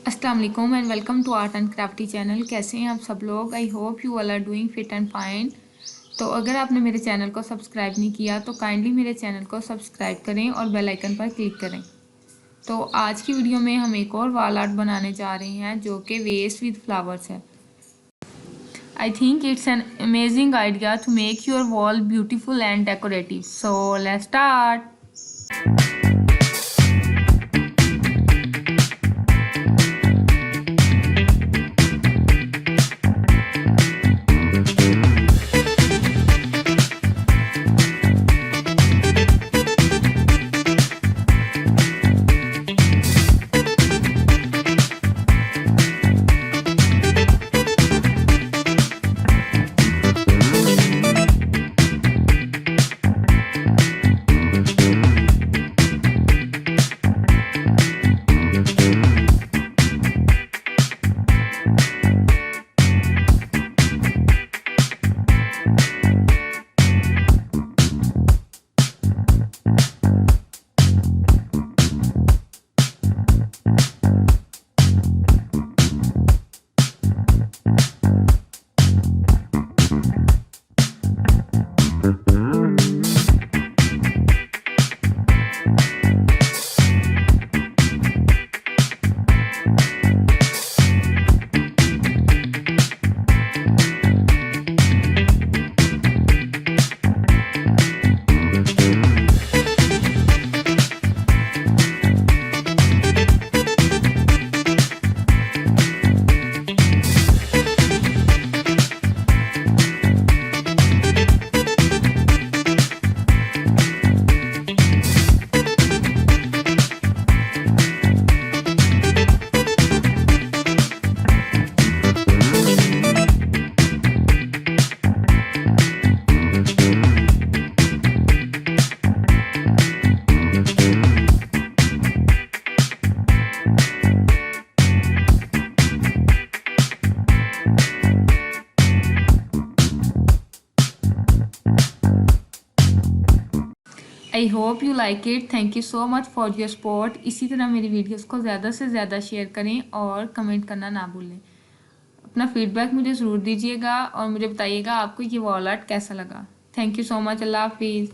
अस्सलाम वालेकुम and welcome to art and crafty channel. कैसे हैं आप सब लोग? I hope you all are doing fit and fine. तो अगर आपने मेरे चैनल को सब्सक्राइब नहीं किया तो काइंडली मेरे चैनल को सब्सक्राइब करें और बेल आइकन पर क्लिक करें। तो आज की वीडियो में हम एक और वॉल आर्ट बनाने जा रहे हैं जो कि वेस्ट विद फ्लावर्स है। I think it's an amazing idea to make your wall beautiful and decorative. So let's start. I hope you like it. Thank you so much for your support. इसी तरह मेरी videos को ज़्यादा से ज़्यादा share करें और कमेंट करना ना भूलें। अपना फीडबैक मुझे ज़रूर दीजिएगा और मुझे बताइएगा आपको ये वॉल आर्ट कैसा लगा। Thank you so much. अल्लाह हाफिज़।